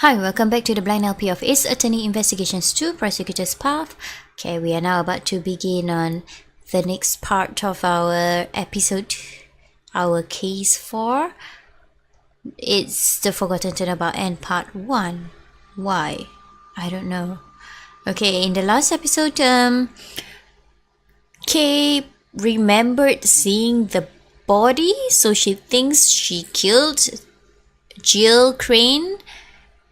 Hi, welcome back to the Blind LP of Ace Attorney Investigations 2 Prosecutor's Path. Okay, we are now about to begin on the next part of our episode, our case 4. It's the Forgotten Turnabout and part 1. Why? I don't know. Okay, in the last episode, Kay remembered seeing the body, so she thinks she killed Jill Crane.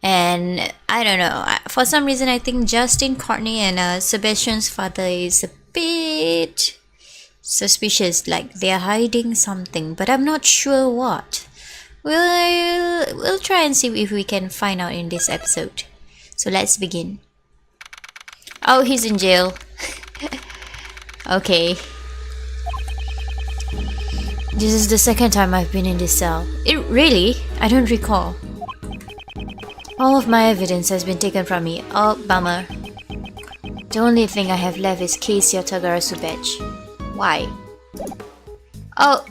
And I don't know, for some reason I think Justin, Courtney and Sebastian's father is a bit suspicious, like they're hiding something, but I'm not sure what. We'll try and see if we can find out in this episode. So let's begin. Oh, he's in jail. Okay. This is the second time I've been in this cell. Really? I don't recall. All of my evidence has been taken from me. Oh, bummer. The only thing I have left is case Yotagarasu badge. Why? Oh,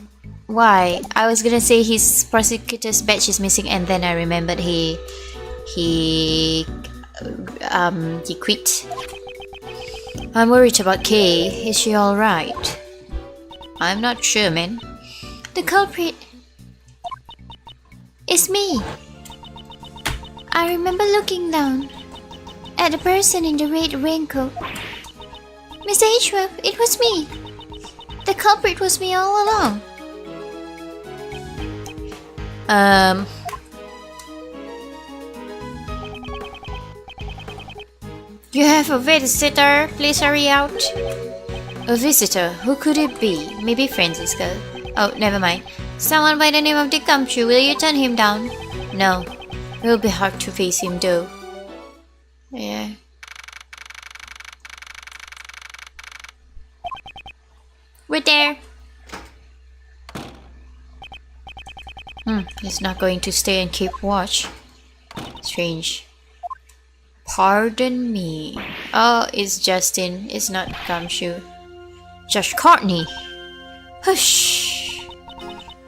why? I was gonna say his prosecutor's badge is missing, and then I remembered he quit. I'm worried about Kay. Is she alright? I'm not sure, man. The culprit is me. I remember looking down at the person in the red raincoat. Mr. Ashworth, it was me. The culprit was me all along. You have a visitor. Please hurry out. A visitor? Who could it be? Maybe Francisco. Oh, never mind. Someone by the name of Dick Gumshoe. Will you turn him down? No. It will be hard to face him though. Yeah. Right there. He's not going to stay and keep watch. Strange. Pardon me. Oh, it's Justin. It's not Gumshoe. Josh Courtney. Hush.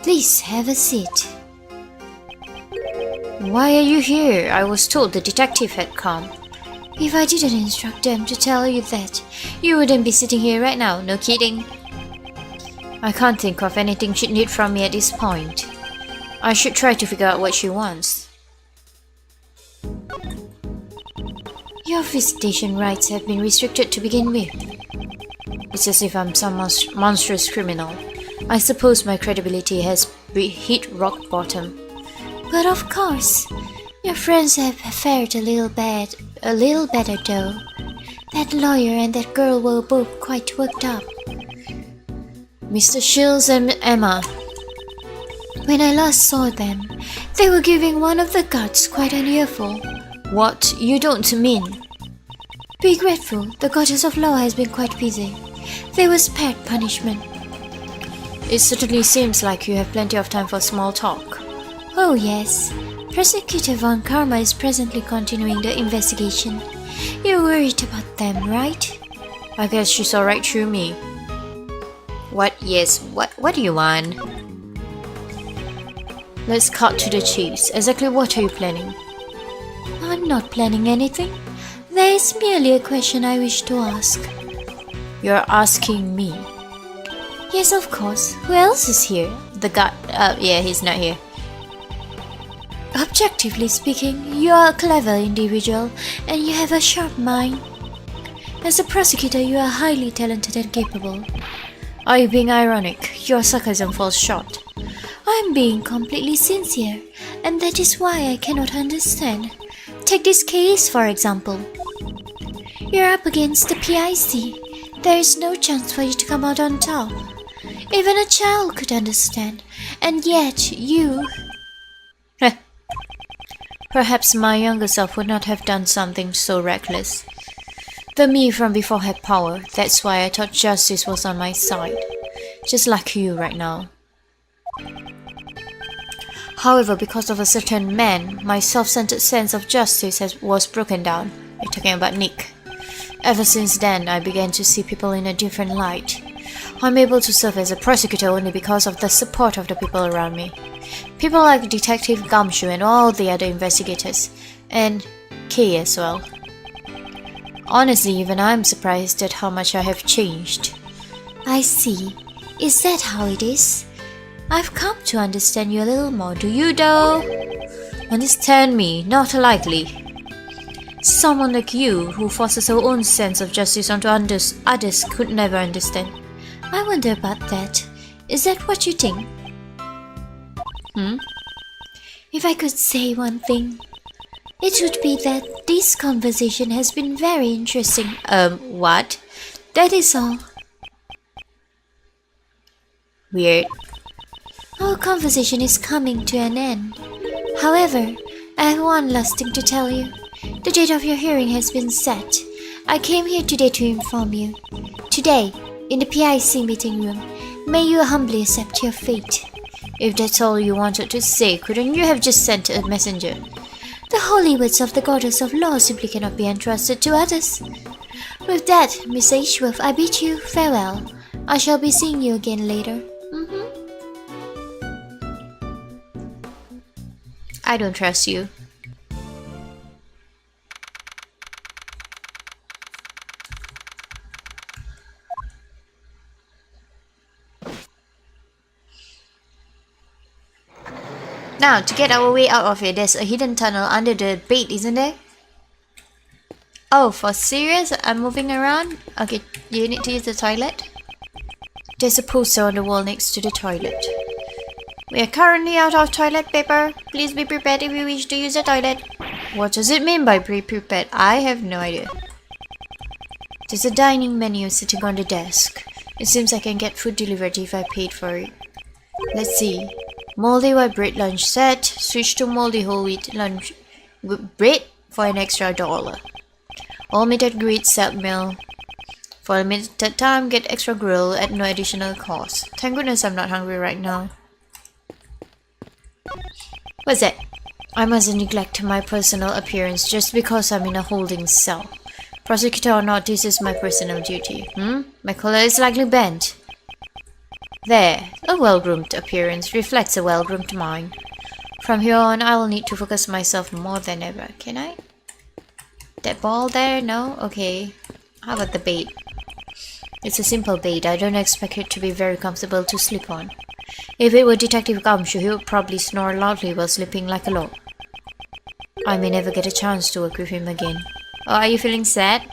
Please have a seat. Why are you here? I was told the detective had come. If I didn't instruct them to tell you that, you wouldn't be sitting here right now, no kidding. I can't think of anything she'd need from me at this point. I should try to figure out what she wants. Your visitation rights have been restricted to begin with. It's as if I'm some monstrous criminal. I suppose my credibility has hit rock bottom. But of course, your friends have fared a little better though. That lawyer and that girl were both quite worked up. Mr. Shields and Emma. When I last saw them, they were giving one of the guards quite an earful. What? You don't mean? Be grateful, the goddess of law has been quite busy. They were spared punishment. It certainly seems like you have plenty of time for small talk. Oh yes, Prosecutor Von Karma is presently continuing the investigation. You're worried about them, right? I guess she saw right through me. What? Yes, what do you want? Let's cut to the chase. Exactly what are you planning? I'm not planning anything. There is merely a question I wish to ask. You're asking me? Yes, of course. Who else is here? The guard, yeah, he's not here. Objectively speaking, you are a clever individual and you have a sharp mind. As a prosecutor, you are highly talented and capable. Are you being ironic? Your sarcasm falls short. I'm being completely sincere, and that is why I cannot understand. Take this case, for example. You're up against the PIC. There is no chance for you to come out on top. Even a child could understand, and yet you... Perhaps my younger self would not have done something so reckless. The me from before had power, that's why I thought justice was on my side. Just like you right now. However, because of a certain man, my self-centered sense of justice was broken down. You're talking about Nick. Ever since then, I began to see people in a different light. I'm able to serve as a prosecutor only because of the support of the people around me. People like Detective Gumshoe and all the other investigators. And Kay as well. Honestly, even I'm surprised at how much I have changed. I see. Is that how it is? I've come to understand you a little more, do you though? Understand me, not likely. Someone like you, who forces her own sense of justice onto others could never understand. I wonder about that. Is that what you think? If I could say one thing, it would be that this conversation has been very interesting. What? That is all. Weird. Our conversation is coming to an end. However, I have one last thing to tell you. The date of your hearing has been set. I came here today to inform you. Today, in the PIC meeting room, may you humbly accept your fate. If that's all you wanted to say, couldn't you have just sent a messenger? The holy words of the goddess of law simply cannot be entrusted to others. With that, Miss Ashworth, I bid you farewell. I shall be seeing you again later. I don't trust you. Now, to get our way out of here, there's a hidden tunnel under the bait, isn't there? Oh, for serious? I'm moving around? Okay, you need to use the toilet? There's a poster on the wall next to the toilet. We are currently out of toilet paper. Please be prepared if you wish to use the toilet. What does it mean by be prepared? I have no idea. There's a dining menu sitting on the desk. It seems I can get food delivered if I paid for it. Let's see. Moldy white bread lunch set. Switch to moldy whole wheat lunch bread for an extra $1. All meat and grits set meal. For a limited time, get extra grill at no additional cost. Thank goodness I'm not hungry right now. What's that? I mustn't neglect my personal appearance just because I'm in a holding cell. Prosecutor or not, this is my personal duty. My collar is slightly bent. There, a well-groomed appearance reflects a well-groomed mind. From here on, I will need to focus myself more than ever. Can I? That ball there? No? Okay. How about the bait? It's a simple bait. I don't expect it to be very comfortable to sleep on. If it were Detective Gumshoe, he would probably snore loudly while sleeping like a log. I may never get a chance to work with him again. Oh, are you feeling sad?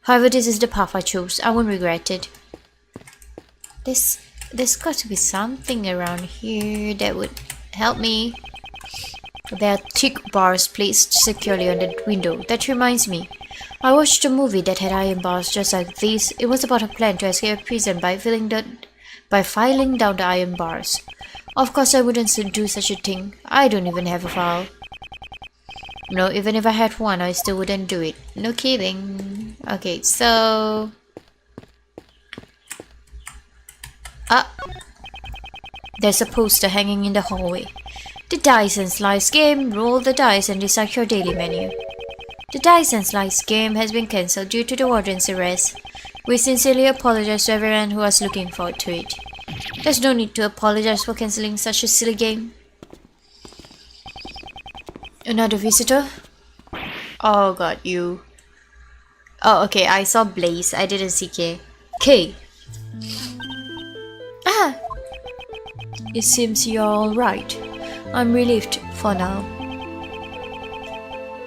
However, this is the path I chose. I won't regret it. There's got to be something around here that would help me. There are thick bars placed securely on the window. That reminds me. I watched a movie that had iron bars just like these. It was about a plan to escape prison by filing down the iron bars. Of course, I wouldn't do such a thing. I don't even have a file. No, even if I had one, I still wouldn't do it. No kidding. Okay, so... There's a poster hanging in the hallway. The Dice and Slice game. Roll the dice and decide your daily menu. The Dice and Slice game has been cancelled due to the warden's arrest. We sincerely apologize to everyone who was looking forward to it. There's no need to apologize for cancelling such a silly game. Another visitor? Oh god, you. Oh, okay, I saw Blaze. I didn't see Kay. Kay! It seems you're alright. I'm relieved for now.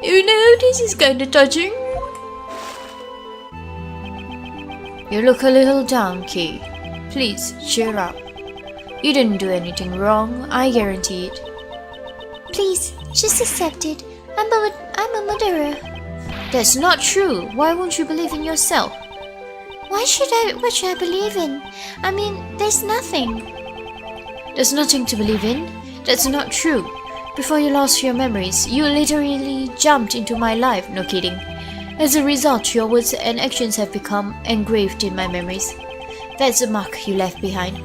You know, this is kinda touching. You look a little down, Kay. Please, cheer up. You didn't do anything wrong, I guarantee it. Please, just accept it. I'm a murderer. That's not true. Why won't you believe in yourself? What should I believe in? I mean, there's nothing. There's nothing to believe in? That's not true. Before you lost your memories, you literally jumped into my life, no kidding. As a result, your words and actions have become engraved in my memories. That's a mark you left behind.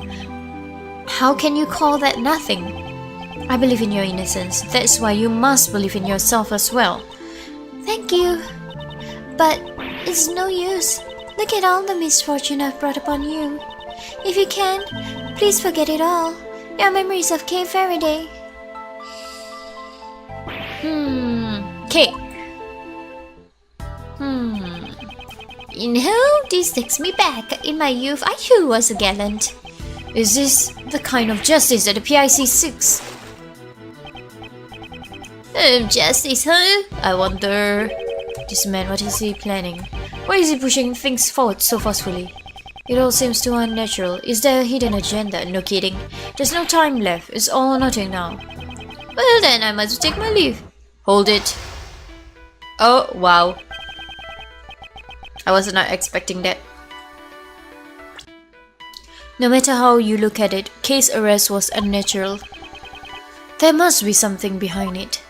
How can you call that nothing? I believe in your innocence. That's why you must believe in yourself as well. Thank you. But it's no use. Look at all the misfortune I've brought upon you. If you can, please forget it all. Your memories of Kay Faraday. Okay. You know, this takes me back. In my youth, I too was a gallant. Is this the kind of justice that the PIC seeks? Justice, huh? I wonder... This man, what is he planning? Why is he pushing things forward so forcefully? It all seems too unnatural. Is there a hidden agenda? No kidding. There's no time left. It's all or nothing now. Well then, I must take my leave. Hold it. Oh, wow. I was not expecting that. No matter how you look at it, case arrest was unnatural. There must be something behind it.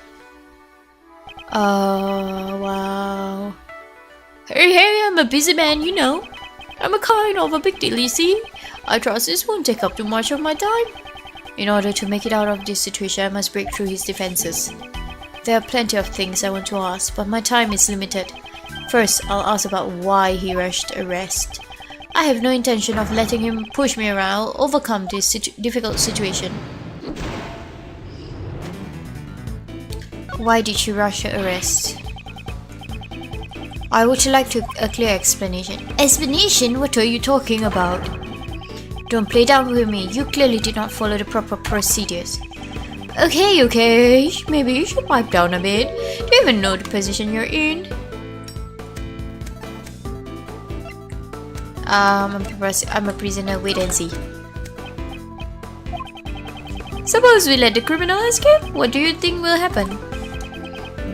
Oh, wow. Hey, I'm a busy man, you know. I'm a kind of a big deal, you see. I trust this won't take up too much of my time. In order to make it out of this situation, I must break through his defenses. There are plenty of things I want to ask, but my time is limited. First, I'll ask about why he rushed arrest. I have no intention of letting him push me around or overcome this difficult situation. Why did you rush your arrest? I would like a clear explanation. Explanation? What are you talking about? Don't play down with me. You clearly did not follow the proper procedures. Okay. Maybe you should pipe down a bit. Do you even know the position you're in? I'm a prisoner. Wait and see. Suppose we let the criminal escape? What do you think will happen?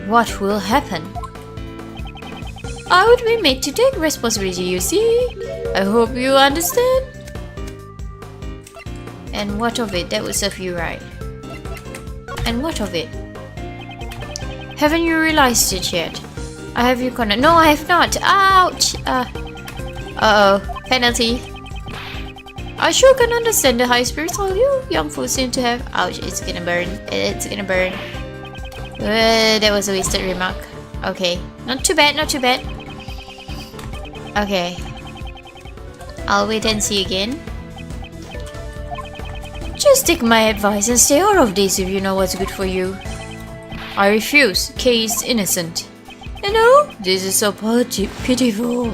What will happen? I would be made to take responsibility, you see? I hope you understand. And what of it? That would serve you right. And what of it? Haven't you realized it yet? I have you cornered. No, I have not. Ouch! Uh-oh. Penalty. I sure can understand the high spirits all you young fools seem to have. Ouch, it's gonna burn. It's gonna burn. That was a wasted remark. Okay. Not too bad, not too bad. Okay. I'll wait and see again. Just take my advice and stay out of this if you know what's good for you. I refuse. Kay is innocent. You know, this is so pitiful.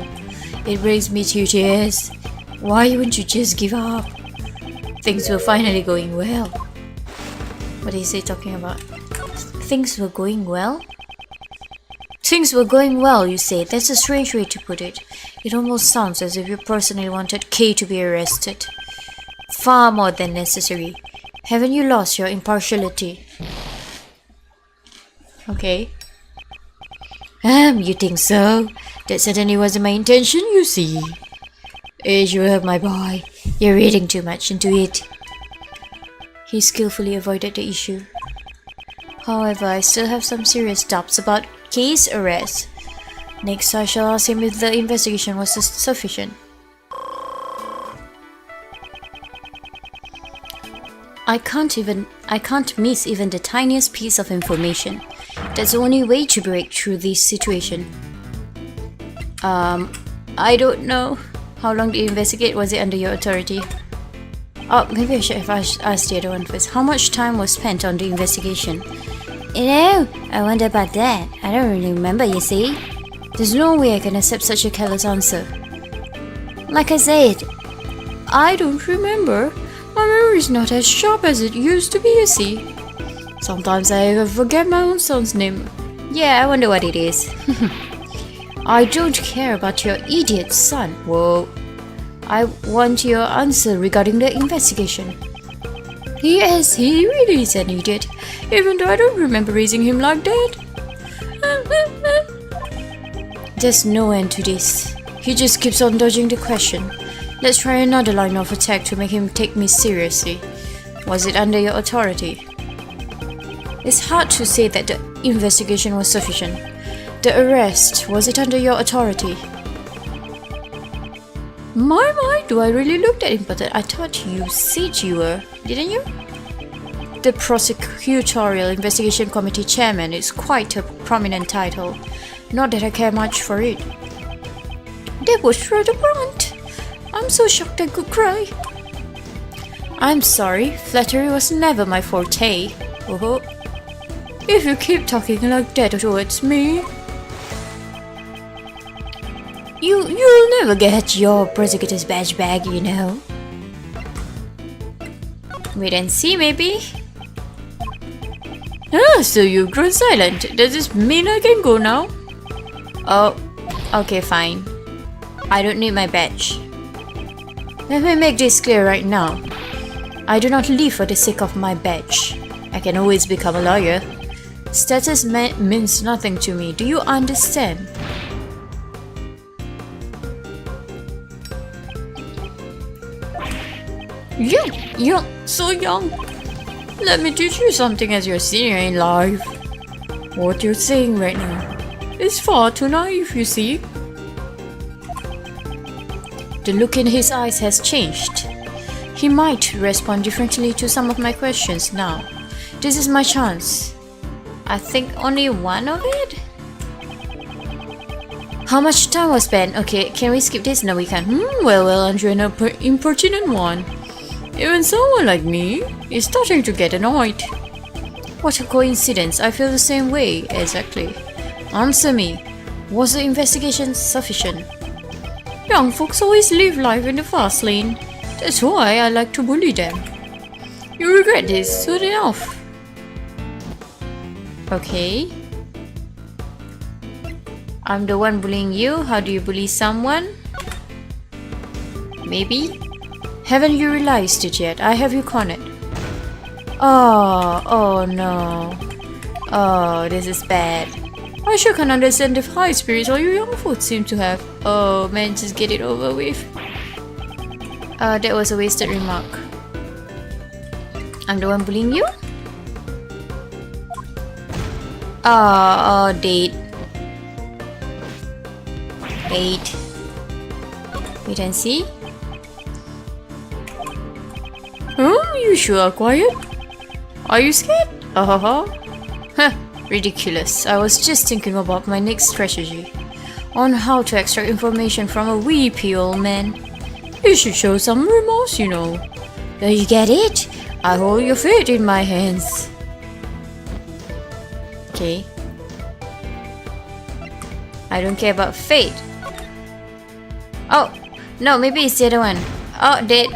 It brings me to tears. Why wouldn't you just give up? Things were finally going well. What is he talking about? Things were going well? Things were going well, you say. That's a strange way to put it. It almost sounds as if you personally wanted Kay to be arrested. Far more than necessary. Haven't you lost your impartiality? Okay. You think so? That certainly wasn't my intention, you see. You have my boy. You're reading too much into it. He skillfully avoided the issue. However, I still have some serious doubts about Kay's arrest. Next, I shall ask him if the investigation was sufficient. I can't miss even the tiniest piece of information. That's the only way to break through this situation. I don't know. How long did you investigate? Was it under your authority? Oh, maybe I should have asked the other one first. How much time was spent on the investigation? You know, I wonder about that. I don't really remember, you see. There's no way I can accept such a careless answer. Like I said, I don't remember. My memory's not as sharp as it used to be, you see. Sometimes I even forget my own son's name. Yeah, I wonder what it is. I don't care about your idiot son. Whoa. I want your answer regarding the investigation. Yes, he really is an idiot, even though I don't remember raising him like that. There's no end to this. He just keeps on dodging the question. Let's try another line of attack to make him take me seriously. Was it under your authority? It's hard to say that the investigation was sufficient. The arrest, was it under your authority? My, do I really look at him? But I thought you said you were, didn't you? The Prosecutorial Investigation Committee Chairman is quite a prominent title. Not that I care much for it. That was rather blunt. I'm so shocked I could cry. I'm sorry, flattery was never my forte. Oh. If you keep talking like that towards me, you'll never get your prosecutor's badge back, you know. Wait and see, maybe. Ah, so you've grown silent. Does this mean I can go now? Oh, okay, fine. I don't need my badge. Let me make this clear right now. I do not live for the sake of my badge. I can always become a lawyer. Status means nothing to me. Do you understand? You're so young. Let me teach you something as your senior in life. What you're saying right now is far too naive, you see. The look in his eyes has changed. He might respond differently to some of my questions now. This is my chance. I think only one of it? How much time was spent? Okay, can we skip this? No, we can't. Well, aren't you an impertinent one? Even someone like me is starting to get annoyed. What a coincidence. I feel the same way. Exactly. Answer me. Was the investigation sufficient? Young folks always live life in the fast lane. That's why I like to bully them. You regret this soon enough. Okay. I'm the one bullying you. How do you bully someone? Maybe? Haven't you realized it yet? I have you cornered. Oh no. Oh, this is bad. I sure can understand the high spirits all you young folks seem to have. Oh man, just get it over with. That was a wasted remark. I'm the one bullying you? Oh, date. Wait. Wait and see. You sure are quiet? Are you scared? Huh, ridiculous. I was just thinking about my next strategy on how to extract information from a weepy old man. You should show some remorse, you know. Do you get it? I hold your fate in my hands. Okay. I don't care about fate. Oh, no, maybe it's the other one. Oh, dead.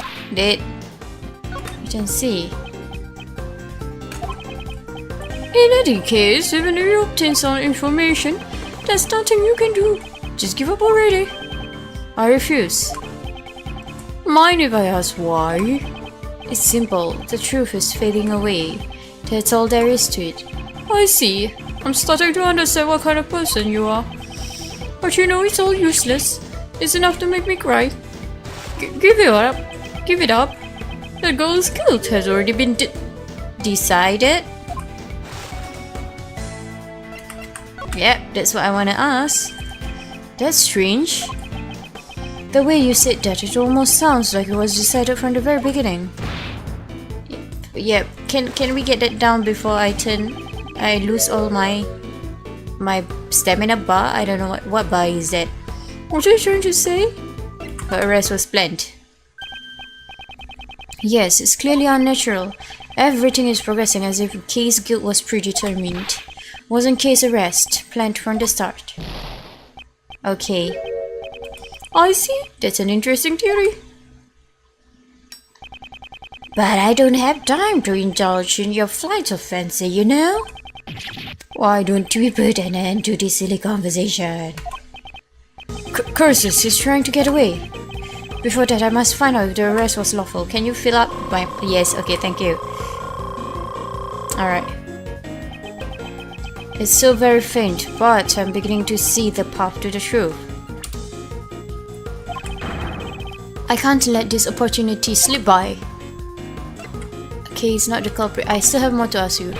You can see. In any case, even if you obtain some information, there's nothing you can do. Just give up already. I refuse. Mind if I ask why? It's simple. The truth is fading away. That's all there is to it. I see. I'm starting to understand what kind of person you are. But you know, it's all useless. It's enough to make me cry. Give it up. Give it up. The girl's guilt has already been decided. Yep, that's what I want to ask. That's strange. The way you said that, it almost sounds like it was decided from the very beginning. Yep. Can we get that down before I lose all my stamina bar? I don't know what bar is that. What are you trying to say? Her arrest was planned. Yes, it's clearly unnatural. Everything is progressing as if case guilt was predetermined. Wasn't case arrest planned from the start. Okay. I see. That's an interesting theory. But I don't have time to indulge in your flights of fancy, you know? Why don't we put an end to this silly conversation? Curses, he's trying to get away. Before that, I must find out if the arrest was lawful. Can you fill up my... Yes, okay, thank you. Alright. It's still very faint, but I'm beginning to see the path to the truth. I can't let this opportunity slip by. Okay, he's not the culprit. I still have more to ask you.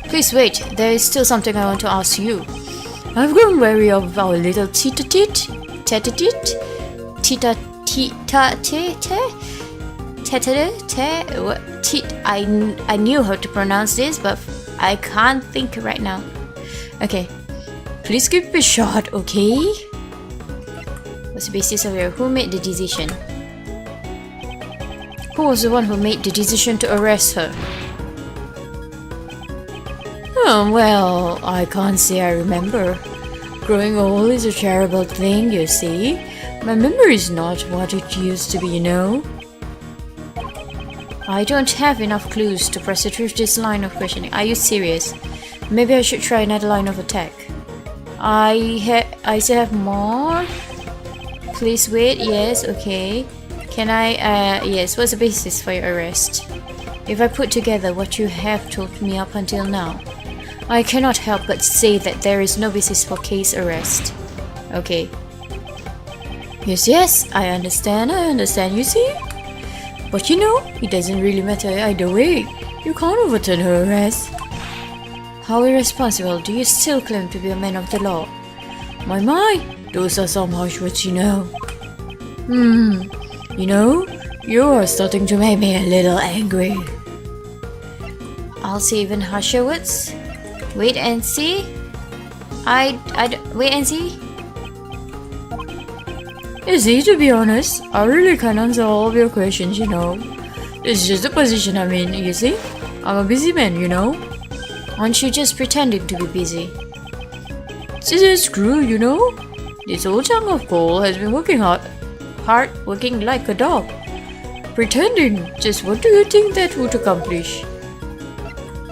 Please wait, there is still something I want to ask you. I've grown wary of our little tete-a-tete. I knew how to pronounce this, but I can't think right now. Okay, please keep it short, okay? What's the basis of your... Who made the decision? Who was the one who made the decision to arrest her? Well, I can't say I remember. Growing old is a terrible thing, you see. My memory is not what it used to be, you know. I don't have enough clues to prosecute this line of questioning. Are you serious? Maybe I should try another line of attack. I still have more. Please wait. Yes, okay. Can I, yes, what's the basis for your arrest? If I put together what you have told me up until now, I cannot help but say that there is no basis for case arrest. Okay. Yes, I understand, you see? But you know, it doesn't really matter either way. You can't overturn her arrest. How irresponsible, do you still claim to be a man of the law? My, those are some harsh words, you know. You know, you are starting to make me a little angry. I'll say even harsher words. Wait and see. Wait and see. Easy, to be honest. I really can't answer all of your questions, you know. It's just the position I'm in, you see? I'm a busy man, you know. Aren't you just pretending to be busy? This is true, you know. This old chunk of coal has been working hard, working like a dog. Pretending. Just what do you think that would accomplish?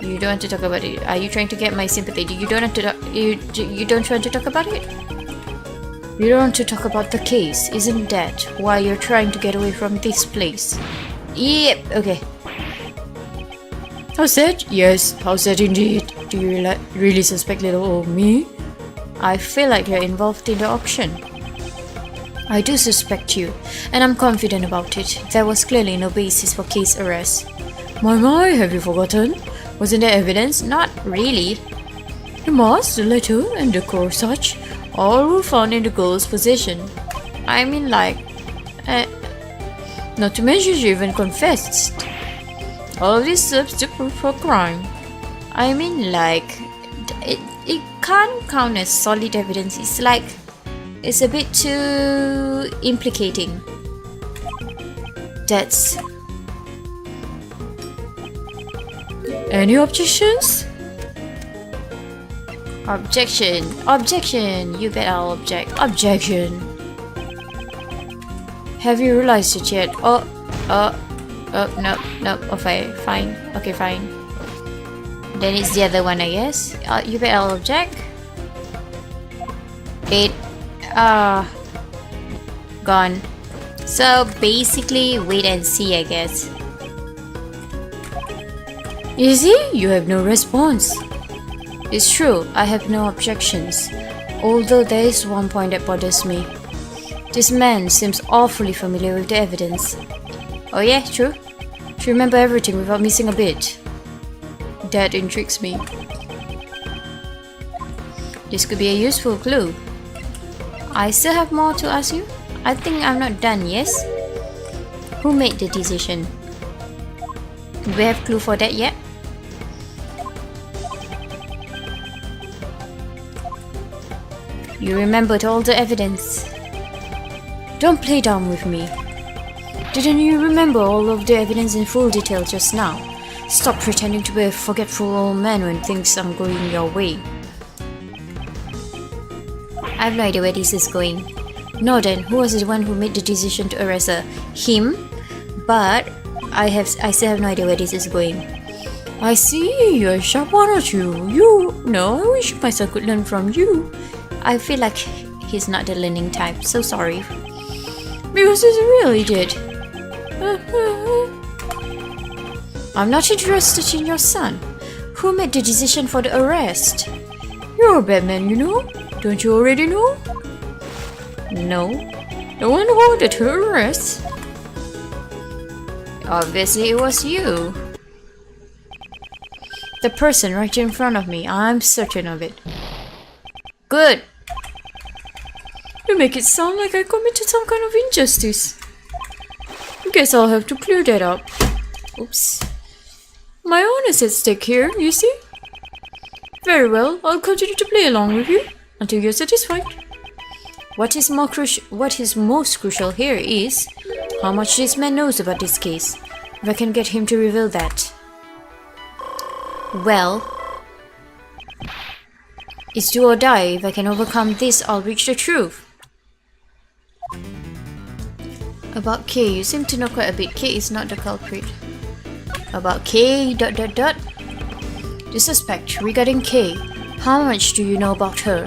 You don't want to talk about it. Are you trying to get my sympathy? You don't want to talk, you don't want to talk about it? You don't want to talk about the case, isn't that why you're trying to get away from this place? Yep, okay. How's that? Yes, how's that indeed? Do you really suspect little old me? I feel like you're involved in the auction. I do suspect you, and I'm confident about it. There was clearly no basis for case arrest. My, have you forgotten? Wasn't there evidence? Not really. The mask, the letter, and the corsage all were found in the girl's possession. I mean, like, not to mention she even confessed. All of this serves to prove her crime. I mean, like, it can't count as solid evidence. It's like, it's a bit too implicating. That's... Any objections? Objection! You bet I'll object. Objection! Have you realized it yet? No, okay, fine. Okay, fine. Then it's the other one, I guess. You bet I'll object. Gone. So basically, wait and see, I guess. You see, you have no response. It's true, I have no objections. Although there is one point that bothers me. This man seems awfully familiar with the evidence. Oh yeah, true. To remember everything without missing a bit. That intrigues me. This could be a useful clue. I still have more to ask you. I think I'm not done, yes? Who made the decision? Do we have clue for that yet? You remembered all the evidence. Don't play dumb with me. Didn't you remember all of the evidence in full detail just now? Stop pretending to be a forgetful old man when things aren't going your way. I have no idea where this is going. No then, who was the one who made the decision to arrest her? Him? But I still have no idea where this is going. I see, you're a sharp one, aren't you? No, I wish my son could learn from you. I feel like he's not the learning type, so sorry. Because he's a real idiot. I'm not interested in your son. Who made the decision for the arrest? You're a bad man, you know. Don't you already know? No. The one who ordered her arrest? Obviously it was you. The person right in front of me, I'm certain of it. Good. You make it sound like I committed some kind of injustice. Guess I'll have to clear that up. Oops. My honor is at stake here, you see? Very well, I'll continue to play along with you until you're satisfied. What is most crucial here is how much this man knows about this case. If I can get him to reveal that. Well, It's do or die. If I can overcome this, I'll reach the truth. About K, you seem to know quite a bit. K is not the culprit. About K... The suspect regarding K. How much do you know about her?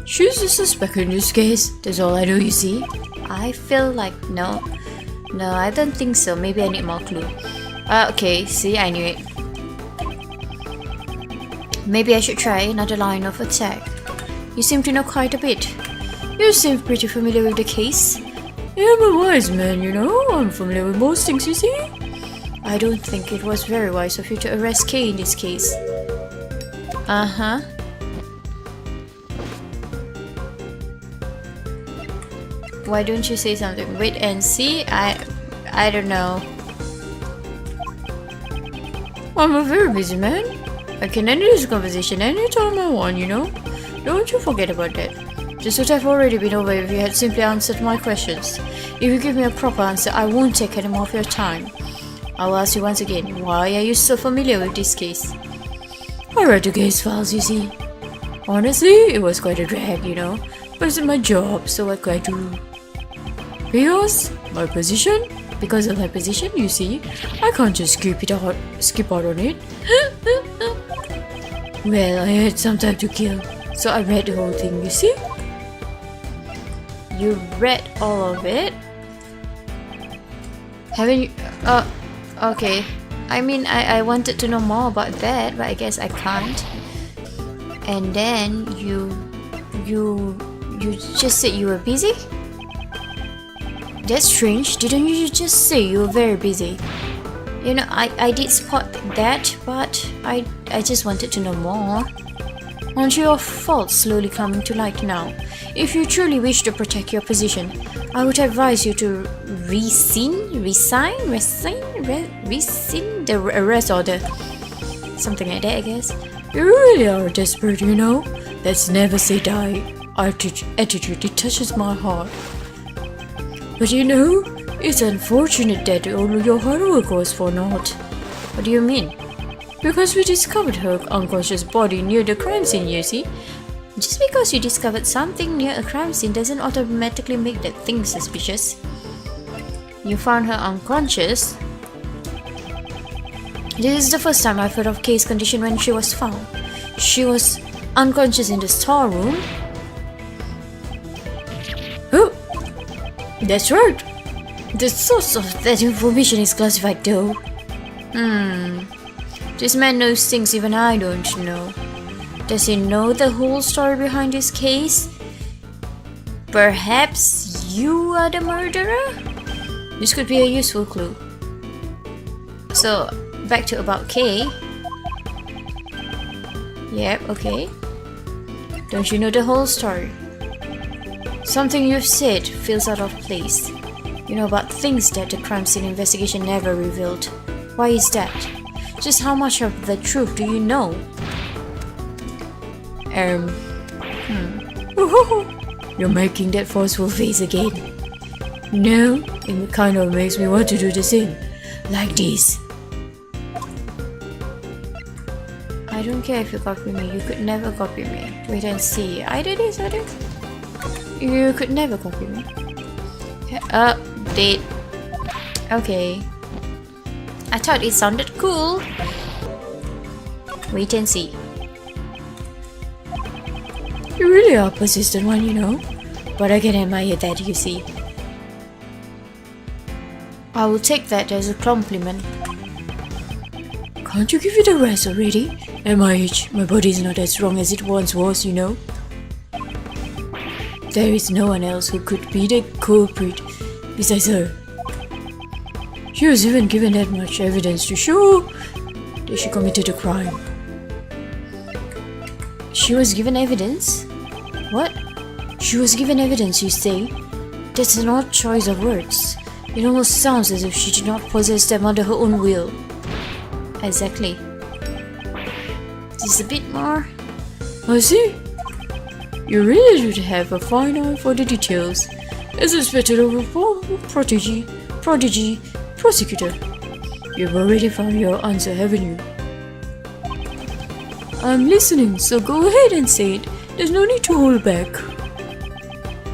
She's the suspect in this case. That's all I know, you see. I feel like no. No, I don't think so. Maybe I need more clue. Okay, see, I knew it. Maybe I should try another line of attack. You seem to know quite a bit. You seem pretty familiar with the case. Yeah, I'm a wise man, you know. I'm familiar with most things, you see. I don't think it was very wise of you to arrest Kay in this case. Uh-huh. Why don't you say something? Wait and see. I don't know. I'm a very busy man. I can end this conversation anytime I want, you know. Don't you forget about that. This would have already been over if you had simply answered my questions. If you give me a proper answer, I won't take any more of your time. I will ask you once again, why are you so familiar with this case? I read the case files, you see. Honestly, it was quite a drag, you know. But it's my job, so what could I do? Because my position? Because of my position, you see. I can't just skip out on it. Well, I had some time to kill, so I read the whole thing, you see. You read all of it? Haven't you? Okay. I mean, I wanted to know more about that, but I guess I can't. And then you just said you were busy? That's strange. Didn't you just say you were very busy? You know, I did spot that, but I just wanted to know more. Aren't your faults slowly coming to light now? If you truly wish to protect your position, I would advise you to rescind the arrest order. Something like that, I guess. You really are desperate, you know. That's never say die attitude. It touches my heart. But you know, it's unfortunate that all your hard work was for naught. What do you mean? Because we discovered her unconscious body near the crime scene, you see. Just because you discovered something near a crime scene doesn't automatically make that thing suspicious. You found her unconscious. This is the first time I've heard of Kay's condition when she was found. She was unconscious in the storeroom. Oh, that's right. The source of that information is classified though. This man knows things even I don't know. Does he know the whole story behind this case? Perhaps you are the murderer? This could be a useful clue. So, back to about Kay. Yep, okay. Don't you know the whole story? Something you've said feels out of place. You know about things that the crime scene investigation never revealed. Why is that? Just how much of the truth do you know? You're making that forceful face again. No, it kind of makes me want to do the same. Like this. I don't care if you copy me. You could never copy me. Wait and see. Either this or this. You could never copy me. Update. Okay. I thought it sounded cool. Wait and see. You really are a persistent one, you know. But I can admire that, you see. I will take that as a compliment. Can't you give it a rest already? At my age, my body is not as strong as it once was, you know. There is no one else who could be the culprit besides her. She was even given that much evidence to show that she committed a crime. She was given evidence? What? She was given evidence, you say? That's an odd choice of words. It almost sounds as if she did not possess them under her own will. Exactly. Just a bit more. I see. You really should have a fine eye for the details. As expected of a prodigy, prosecutor. You've already found your answer, haven't you? I'm listening, so go ahead and say it. There's no need to hold back.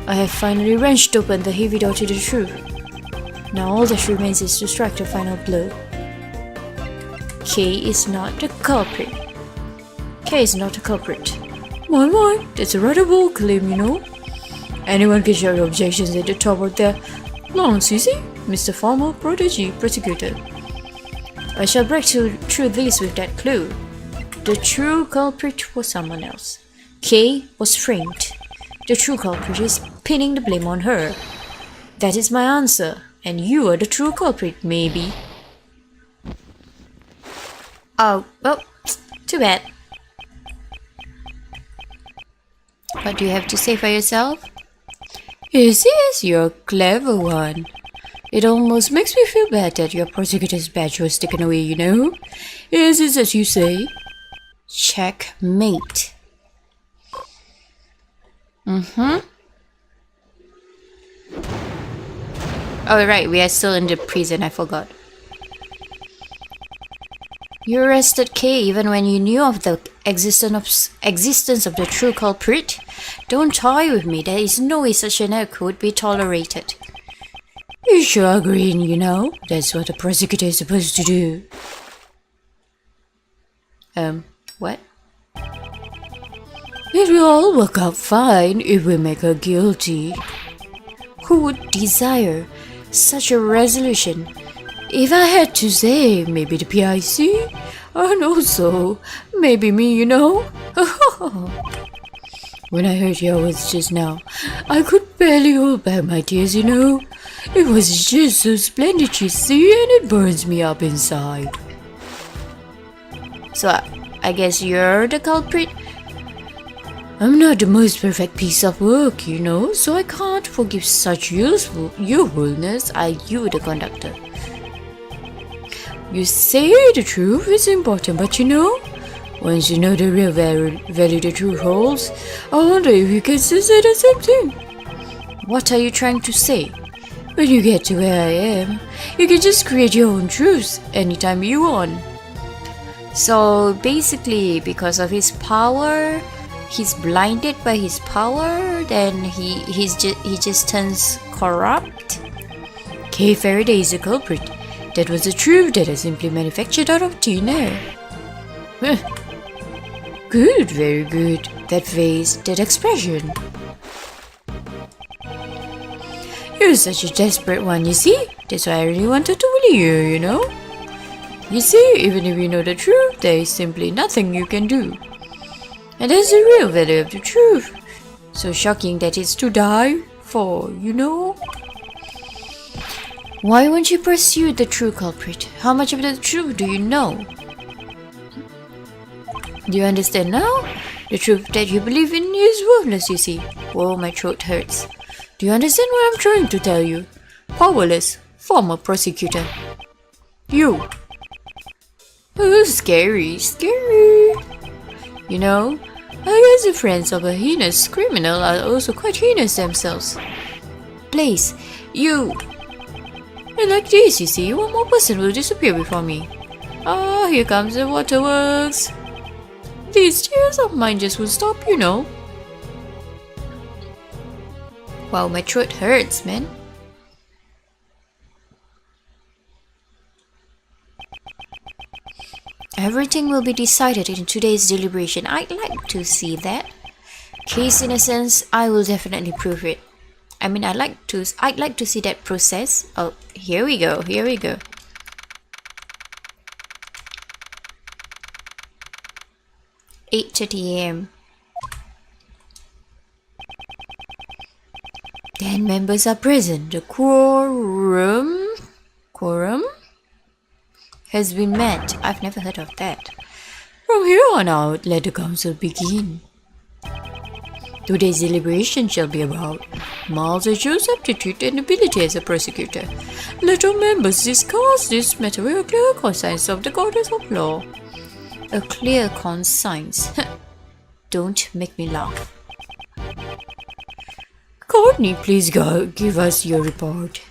I have finally wrenched open the heavy door to the truth. Now all that remains is to strike the final blow. K is not the culprit. K is not the culprit. My, that's a rather bold claim, you know. Anyone can shout objections at the top of their lungs, you see, Mr. Former Protege Prosecutor. I shall break through this with that clue. The true culprit was someone else. K was framed. The true culprit is pinning the blame on her. That is my answer, and you are the true culprit, maybe. Oh, well, too bad. What do you have to say for yourself? Yes, you're a clever one. It almost makes me feel bad that your prosecutor's badge was taken away, you know? Yes, it's as you say. Checkmate. Oh, right, we are still in the prison, I forgot. You arrested K even when you knew of the existence of the true culprit? Don't toy with me, there is no way such an act would be tolerated. You sure agreeing, you know? That's what a prosecutor is supposed to do. What? It will all work out fine if we make her guilty. Who would desire such a resolution? If I had to say, maybe the PIC, and also maybe me, you know. When I heard your words just now, I could barely hold back my tears, you know. It was just so splendid, you see, and it burns me up inside. So, I guess you're the culprit? I'm not the most perfect piece of work, you know, so I can't forgive such youthfulness. Are you the conductor? You say the truth is important, but you know, once you know the real value the truth holds, I wonder if you can still say the same thing. What are you trying to say? When you get to where I am, you can just create your own truths anytime you want. So basically, because of his power, he's blinded by his power, then he just turns corrupt. K. Faraday is a culprit. That was a truth that I simply manufactured out of thin air. Good, very good. That face, that expression. You're such a desperate one, you see? That's why I really wanted to bully you, you know? You see, even if you know the truth, there is simply nothing you can do. And that's the real value of the truth. So shocking that it's to die for, you know? Why won't you pursue the true culprit? How much of the truth do you know? Do you understand now? The truth that you believe in is worthless, you see. Oh, my throat hurts. Do you understand what I'm trying to tell you? Powerless, former prosecutor. You. Oh, scary, scary. You know, I guess the friends of a heinous criminal are also quite heinous themselves. Please, you. And like this, you see, one more person will disappear before me. Ah, here comes the waterworks. These tears of mine just won't stop, you know. Wow, my throat hurts, man. Everything will be decided in today's deliberation. I'd like to see that. Case innocence, I will definitely prove it. I mean, I'd like to see that process. Oh, here we go. 8:30 a.m. 10 members are present. The quorum has been met. I've never heard of that. From here on out, let the council begin. Today's deliberation shall be about Malzajo's aptitude and ability as a prosecutor. Let all members discuss this matter with a clear conscience of the goddess of law. A clear conscience. Don't make me laugh. Courtney, please go give us your report.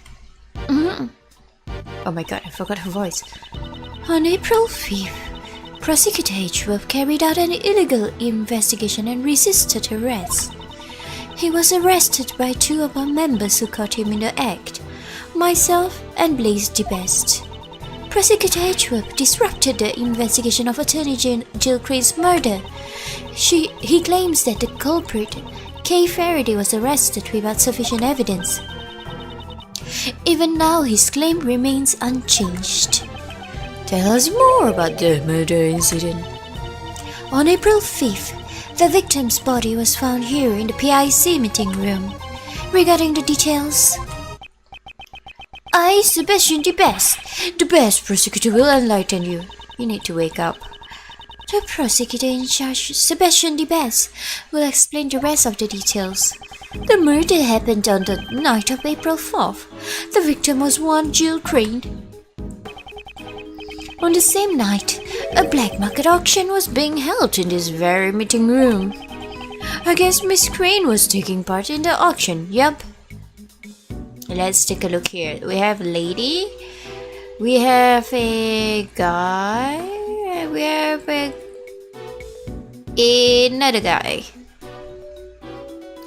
Oh my god, I forgot her voice. On April 5th, Prosecutor Edgeworth carried out an illegal investigation and resisted arrest. He was arrested by 2 of our members who caught him in the act, myself and Blaze DeBest. Prosecutor Edgeworth disrupted the investigation of Attorney Jill Crane's murder. He claims that the culprit, Kay Faraday, was arrested without sufficient evidence. Even now, his claim remains unchanged. Tell us more about the murder incident. On April 5th, the victim's body was found here in the PIC meeting room. Regarding the details, I, Sebastian DeBest, the best prosecutor, will enlighten you. You need to wake up. The prosecutor in charge, Sebastian DeBest, will explain the rest of the details. The murder happened on the night of April 4th. The victim was one Jill Crane. On the same night, a black market auction was being held in this very meeting room. I guess Miss Crane was taking part in the auction, yup. Let's take a look here. We have a lady, we have a guy, we have another guy.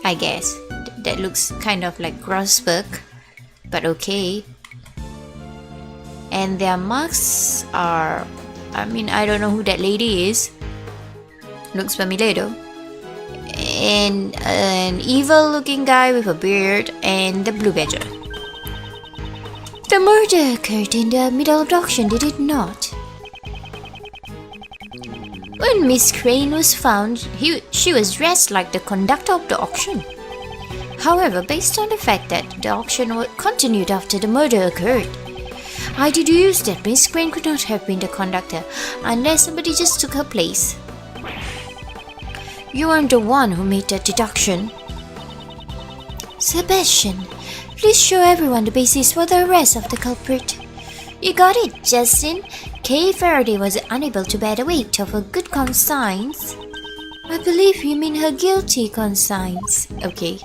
I guess that looks kind of like Grossberg, but okay. And their masks are, I don't know who that lady is. Looks familiar though. And an evil looking guy with a beard and the blue badger. The murder occurred in the middle of the auction, did it not? When Miss Crane was found, she was dressed like the conductor of the auction. However, based on the fact that the auction continued after the murder occurred, I deduce that Miss Crane could not have been the conductor unless somebody just took her place. You aren't the one who made that deduction. Sebastian, please show everyone the basis for the arrest of the culprit. You got it, Justin. Kay Faraday was unable to bear the weight of her good conscience. I believe you mean her guilty conscience. Okay.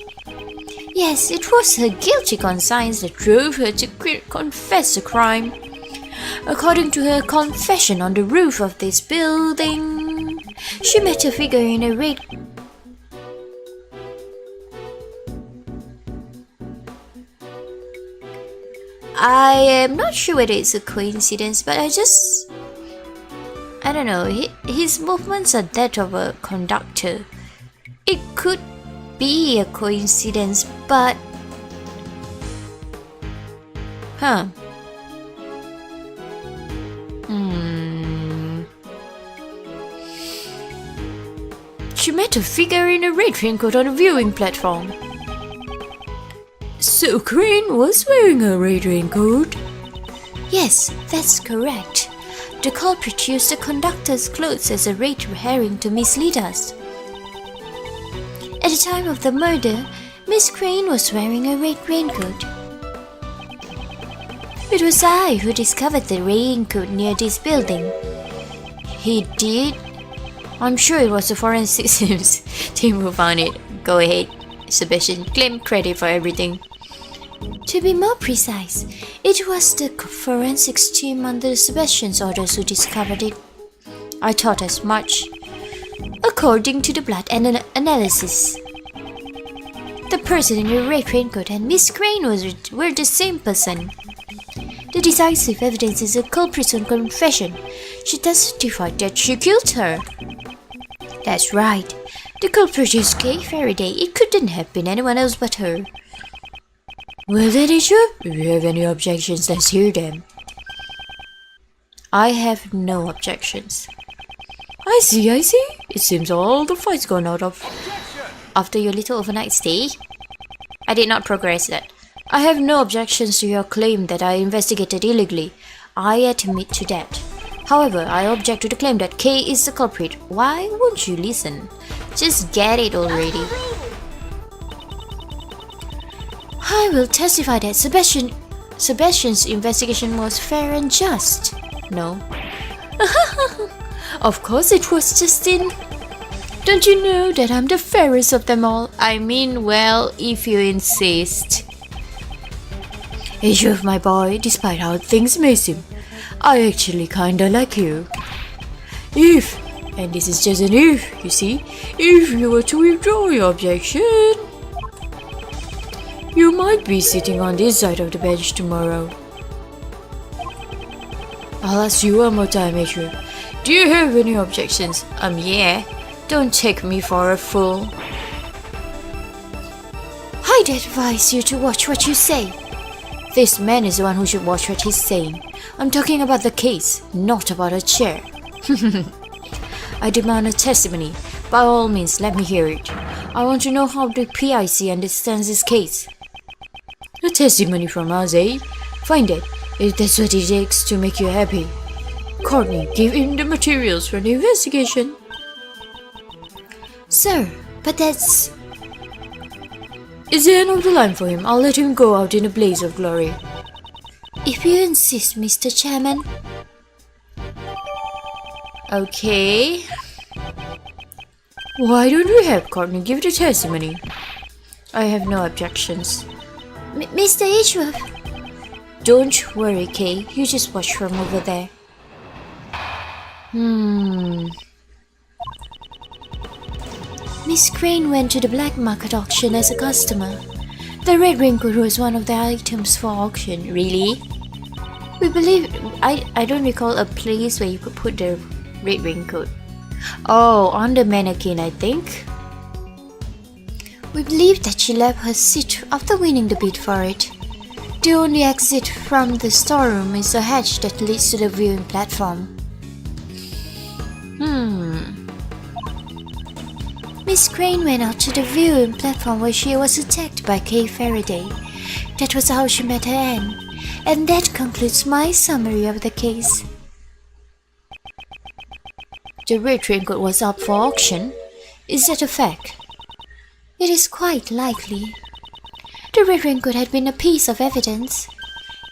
Yes, it was her guilty conscience that drove her to confess the crime. According to her confession on the roof of this building, she met a figure in a red... I am not sure whether it's a coincidence, but I don't know, his movements are that of a conductor. It could be a coincidence, but... She met a figure in a red raincoat on a viewing platform. So Crane was wearing a red raincoat? Yes, that's correct. The culprit used the conductor's clothes as a red herring to mislead us. At the time of the murder, Miss Crane was wearing a red raincoat. It was I who discovered the raincoat near this building. He did? I'm sure it was the forensics team who found it. Go ahead, Sebastian, claim credit for everything. To be more precise, it was the forensics team under Sebastian's orders who discovered it. I thought as much. According to the blood analysis, the person in the red raincoat and Miss Crane were the same person. The decisive evidence is the culprit's own confession. She testified that she killed her. That's right. The culprit is Kay Faraday. It couldn't have been anyone else but her. Well, that is true. If you have any objections, let's hear them. I have no objections. I see. It seems all the fight's gone out of... After your little overnight stay? I did not progress that. I have no objections to your claim that I investigated illegally. I admit to that. However, I object to the claim that Kay is the culprit. Why won't you listen? Just get it already. I will testify that Sebastian's investigation was fair and just. No. Of course it was, Justin. Don't you know that I'm the fairest of them all? I mean, well, if you insist. Edgeworth, my boy, despite how things may seem, I actually kinda like you. If, and this is just an if, you see, if you were to withdraw your objection, you might be sitting on this side of the bench tomorrow. I'll ask you one more time, Adrian. Do you have any objections? Yeah. Don't take me for a fool. I'd advise you to watch what you say. This man is the one who should watch what he's saying. I'm talking about the case, not about a chair. I demand a testimony. By all means, let me hear it. I want to know how the PIC understands this case. A testimony from us, eh? Find it, if that's what it takes to make you happy. Courtney, give him the materials for the investigation. Sir, but that's... Is the end of the line for him? I'll let him go out in a blaze of glory. If you insist, Mr. Chairman. Okay. Why don't we have Courtney give the testimony? I have no objections. Mr. Edgeworth. Don't worry, Kay. You just watch from over there. Miss Crane went to the black market auction as a customer. The red raincoat was one of the items for auction. Really? We believe... I don't recall a place where you could put the red raincoat. Oh, on the mannequin, I think. We believe that she left her seat after winning the bid for it. The only exit from the storeroom is a hatch that leads to the viewing platform. Miss Crane went out to the viewing platform where she was attacked by Kay Faraday. That was how she met her end. And that concludes my summary of the case. The red raincoat was up for auction. Is that a fact? It is quite likely. The red raincoat had been a piece of evidence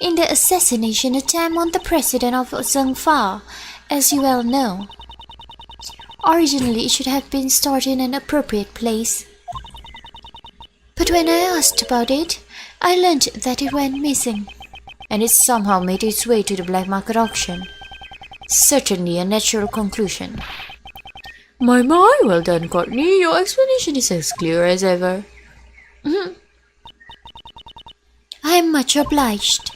in the assassination attempt on the president of Zhengfa, as you well know. Originally, it should have been stored in an appropriate place. But when I asked about it, I learned that it went missing. And it somehow made its way to the black market auction. Certainly a natural conclusion. My, well done, Courtney. Your explanation is as clear as ever. I am much obliged.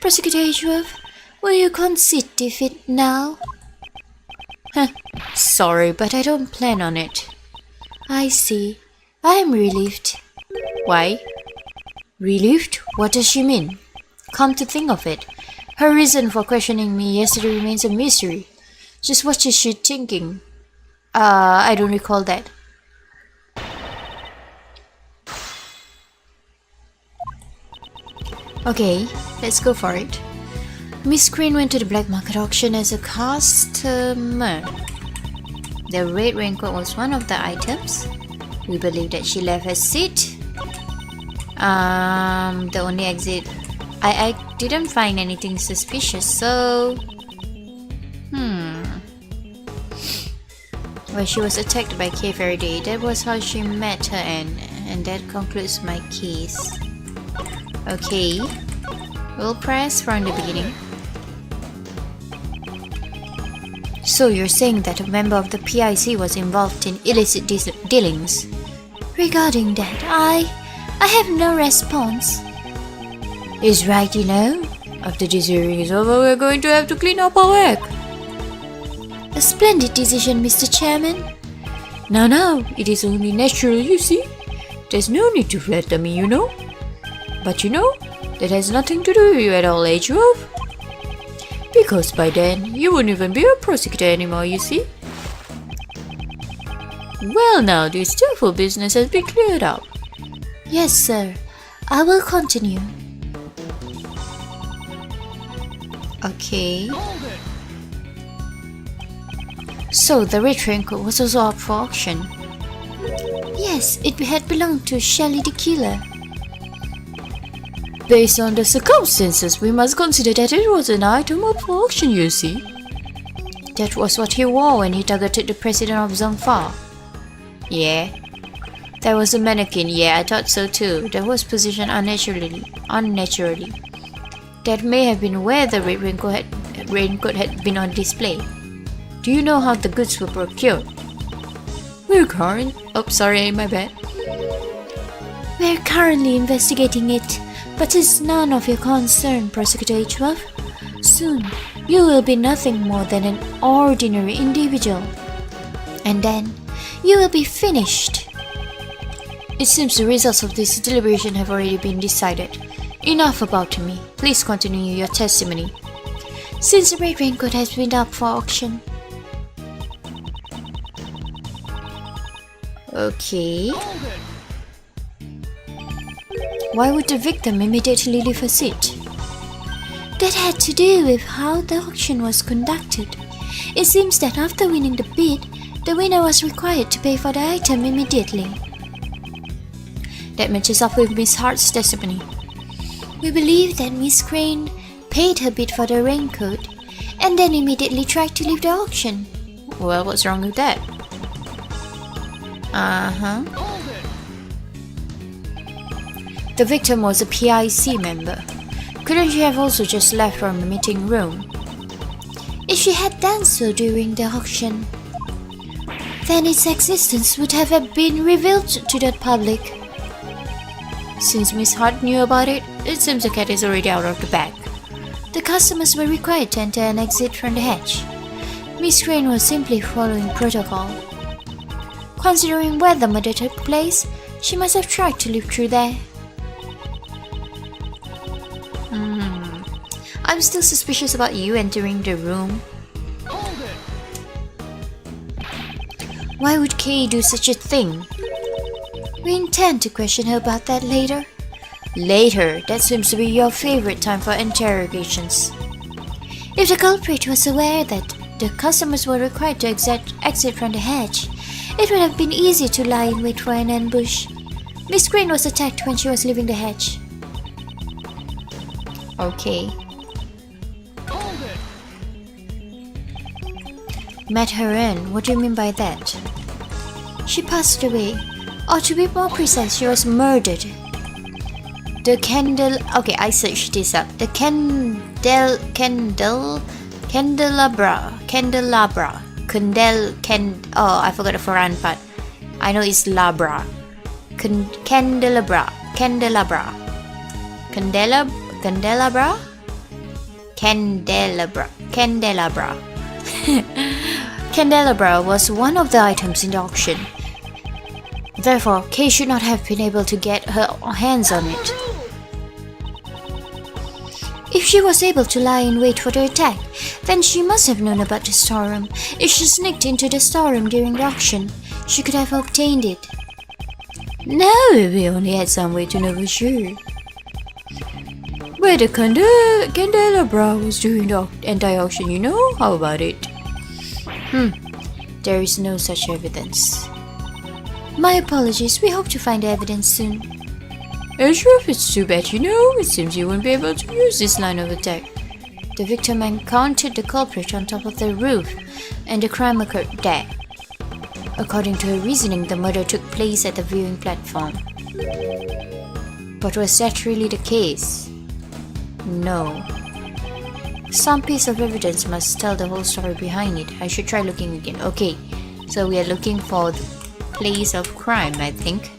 Prosecutor Edgeworth, will you concede defeat now? Sorry, but I don't plan on it. I see. I am relieved. Why? Relieved? What does she mean? Come to think of it, her reason for questioning me yesterday remains a mystery. Just what is she thinking? I don't recall that. Okay, let's go for it. Miss Crane went to the black market auction as a customer. The red raincoat was one of the items. We believe that she left her seat. The only exit. I didn't find anything suspicious, so... Well, she was attacked by Kay Faraday. That was how she met her end, and that concludes my case. Okay, we'll press from the beginning. So you're saying that a member of the PIC was involved in illicit dealings? Regarding that, I have no response. Is right, you know. After this hearing is over, we're going to have to clean up our act. A splendid decision, Mr. Chairman. Now, it is only natural, you see. There's no need to flatter me, you know. But you know, that has nothing to do with you at all, Edgeworth. Because by then, you wouldn't even be a prosecutor anymore, you see. Well now, this tearful business has been cleared up. Yes, sir. I will continue. Okay. So the red raincoat was also up for auction. Yes, it had belonged to Shelley the killer. Based on the circumstances, we must consider that it was an item up for auction, you see. That was what he wore when he targeted the president of Zhengfa. Yeah. There was a mannequin, yeah, I thought so too. That was positioned unnaturally. That may have been where the red raincoat had been on display. Do you know how the goods were procured? Oh, sorry, my bad. We're currently investigating it, but it's none of your concern, Prosecutor H12. Soon, you will be nothing more than an ordinary individual. And then, you will be finished. It seems the results of this deliberation have already been decided. Enough about me. Please continue your testimony. Since the red raincoat has been up for auction. Okay. Why would the victim immediately leave her seat? That had to do with how the auction was conducted. It seems that after winning the bid, the winner was required to pay for the item immediately. That matches up with Miss Hart's testimony. We believe that Miss Crane paid her bid for the raincoat and then immediately tried to leave the auction. Well, what's wrong with that? The victim was a PIC member. Couldn't she have also just left from the meeting room? If she had done so during the auction, then its existence would have been revealed to the public. Since Miss Hart knew about it, it seems the cat is already out of the bag. The customers were required to enter and exit from the hatch. Miss Crane was simply following protocol. Considering where the murder took place, she must have tried to leave through there. I'm still suspicious about you entering the room. Why would Kay do such a thing? We intend to question her about that later. Later? That seems to be your favorite time for interrogations. If the culprit was aware that the customers were required to exit from the hatch, it would have been easy to lie in wait for an ambush. Miss Crane was attacked when she was leaving the hatch. Okay. Met her in? What do you mean by that? She passed away. Or to be more precise, she was murdered. The candle... Okay, I searched this up. The candelabra. Oh, I forgot the foreign part. I know it's labra. Candelabra. Candelabra. Candelabra was one of the items in the auction. Therefore, Kay should not have been able to get her hands on it. If she was able to lie in wait for the attack, then she must have known about the storeroom. If she sneaked into the storeroom during the auction, she could have obtained it. No, we only had some way to know for sure. Where the candelabra was during the anti-auction, you know? How about it? There is no such evidence. My apologies, we hope to find the evidence soon. Ashraf, it's too bad, you know. It seems you won't be able to use this line of attack. The victim encountered the culprit on top of the roof, and the crime occurred there. According to her reasoning, the murder took place at the viewing platform. But was that really the case? No. Some piece of evidence must tell the whole story behind it. I should try looking again. Okay, so we are looking for the place of crime, I think.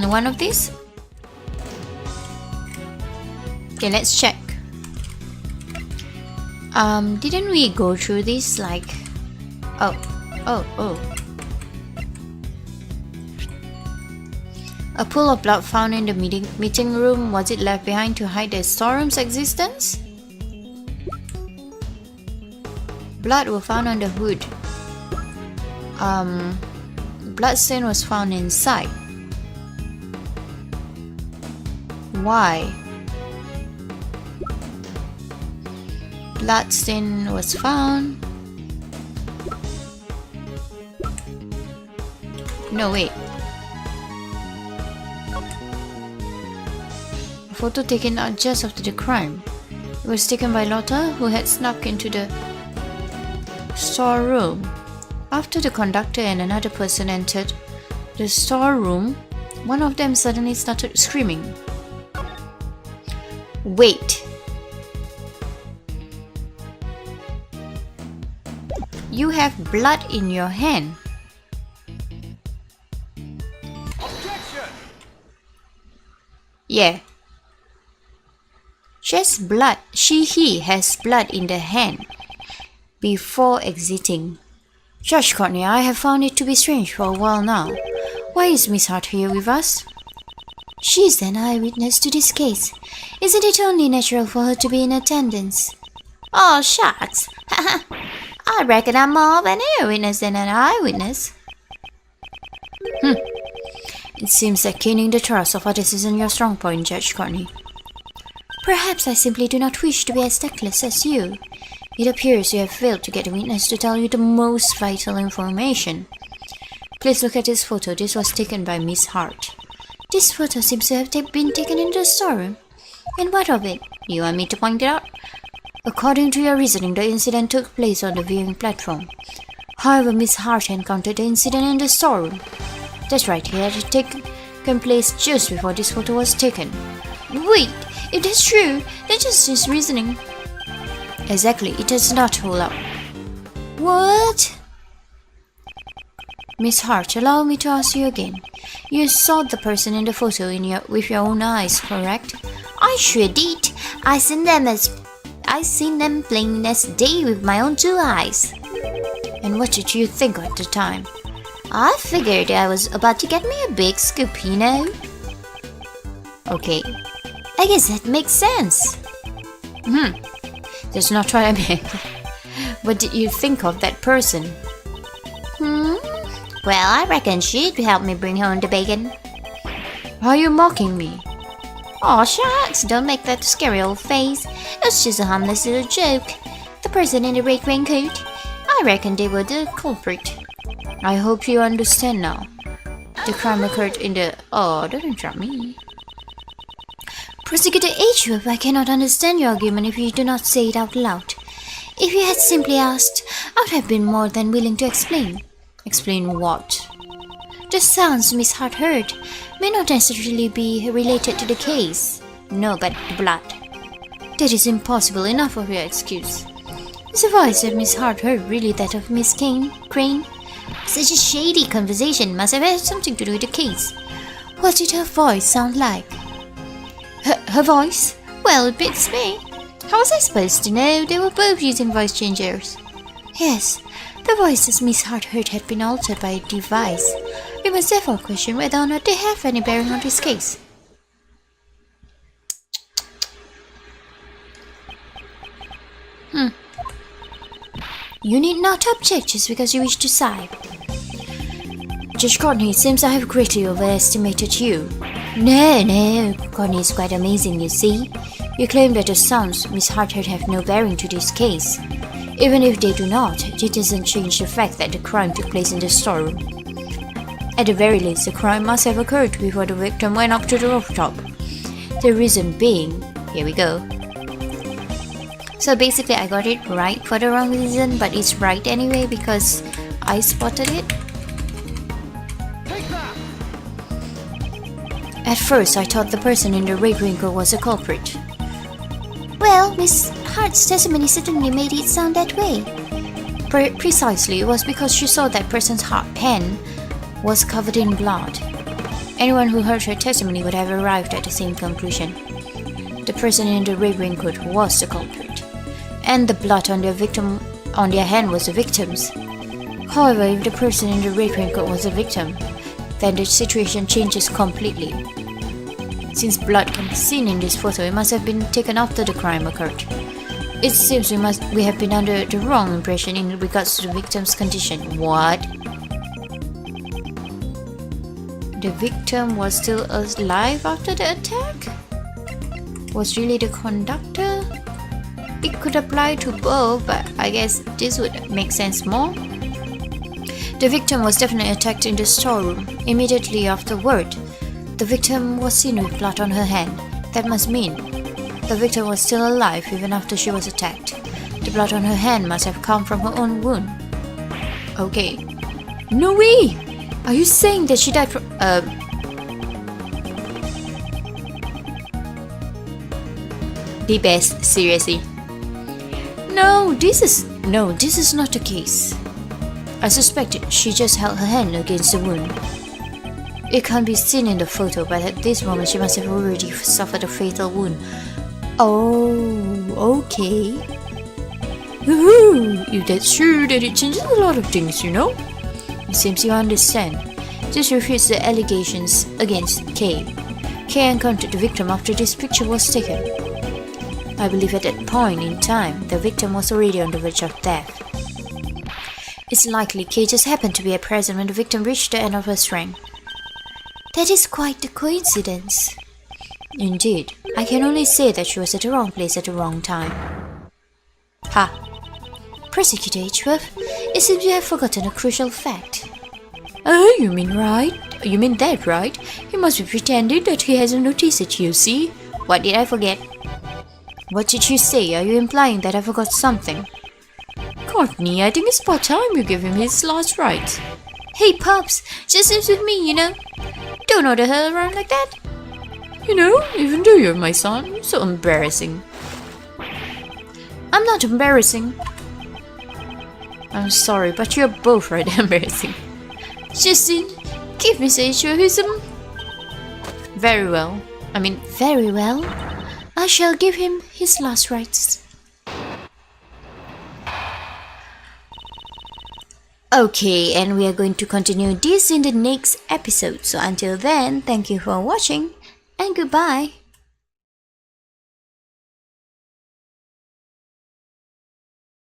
One of these? Okay, let's check. Didn't we go through this like... Oh. A pool of blood found in the meeting room. Was it left behind to hide the storeroom's existence? Blood was found on the hood. Bloodstain was found inside. Why? Bloodstain was found. No, wait. A photo taken out just after the crime. It was taken by Lotta, who had snuck into the storeroom. After the conductor and another person entered the storeroom, one of them suddenly started screaming. Wait. You have blood in your hand. Yeah. He has blood in the hand before exiting. Judge Courtney, I have found it to be strange for a while now. Why is Miss Hart here with us? She's an eyewitness to this case. Isn't it only natural for her to be in attendance? Oh, shucks. I reckon I'm more of an eyewitness than an eyewitness. It seems that gaining the trust of others isn't your strong point, Judge Courtney. Perhaps I simply do not wish to be as tactless as you. It appears you have failed to get a witness to tell you the most vital information. Please look at this photo. This was taken by Miss Hart. This photo seems to have been taken in the storeroom. And what of it? You want me to point it out? According to your reasoning, the incident took place on the viewing platform. However, Miss Hart encountered the incident in the storeroom. That's right, it had taken place just before this photo was taken. Wait, if that's true, then just his reasoning. Exactly, it does not hold up. What? Miss Hart, allow me to ask you again. You saw the person in the photo with your own eyes, correct? I sure did. I seen them plain as day with my own 2 eyes. And what did you think at the time? I figured I was about to get me a big scoop, you know? Okay. I guess that makes sense. That's not what I meant. What did you think of that person? Well, I reckon she'd help me bring home the bacon. Are you mocking me? Aw, shucks, don't make that scary old face. It's just a harmless little joke. The person in the red raincoat, I reckon they were the culprit. I hope you understand now. The crime occurred in the... Oh, don't interrupt me. Prosecutor H. I cannot understand your argument if you do not say it out loud. If you had simply asked, I would have been more than willing to explain. Explain what? The sounds Miss Hart heard may not necessarily be related to the case. No, but the blood. That is impossible. Enough of your excuse. Is the voice that Miss Hart heard really that of Miss Crane? Such a shady conversation must have had something to do with the case. What did her voice sound like? Her voice? Well, it beats me. How was I supposed to know? They were both using voice changers. Yes, the voices Miss Hart heard had been altered by a device. We must therefore question whether or not they have any bearing on this case. You need not object just because you wish to sigh. Judge Courtney, it seems I have greatly overestimated you. No, Courtney is quite amazing, you see. You claim that the sounds Miss Hart heard have no bearing to this case. Even if they do not, it doesn't change the fact that the crime took place in the storeroom. At the very least, the crime must have occurred before the victim went up to the rooftop. The reason being, here we go. So basically I got it right for the wrong reason, but it's right anyway because I spotted it. At first, I thought the person in the red raincoat was a culprit. Well, Miss Hart's testimony certainly made it sound that way. Precisely, it was because she saw that person's pen was covered in blood. Anyone who heard her testimony would have arrived at the same conclusion. The person in the red raincoat was the culprit, and the blood on their hand was the victim's. However, if the person in the red raincoat was the victim, then the situation changes completely. Since blood can be seen in this photo, it must have been taken after the crime occurred. It seems we have been under the wrong impression in regards to the victim's condition. What? The victim was still alive after the attack? Was really the conductor? It could apply to both, but I guess this would make sense more. The victim was definitely attacked in the storeroom. Immediately afterward, the victim was seen with blood on her hand. That must mean the victim was still alive even after she was attacked. The blood on her hand must have come from her own wound. Okay. No way! Are you saying that she died from... The best, seriously. No, this is not the case. I suspected she just held her hand against the wound. It can't be seen in the photo, but at this moment she must have already suffered a fatal wound. Oh, okay. If that's true, then it changes a lot of things, you know? It seems you understand. This refutes the allegations against Kay. Kay encountered the victim after this picture was taken. I believe at that point in time, the victim was already on the verge of death. It's likely Kay just happened to be present when the victim reached the end of her strength. That is quite the coincidence. Indeed, I can only say that she was at the wrong place at the wrong time. Ha! Prosecutor Edgeworth, it seems you have forgotten a crucial fact. Oh, you mean that, right? He must be pretending that he hasn't noticed it, you see. What did I forget? What did you say? Are you implying that I forgot something? Courtney, I think it's about time you give him his last rites. Hey, Pops, just lives with me, you know. Don't order her around like that. You know, even though you're my son, you're so embarrassing. I'm not embarrassing. I'm sorry, but you're both right embarrassing. Justin, give me Sage-Wisdom. Very well. Very well. I shall give him his last rites. Okay, and we are going to continue this in the next episode. So until then, thank you for watching and goodbye.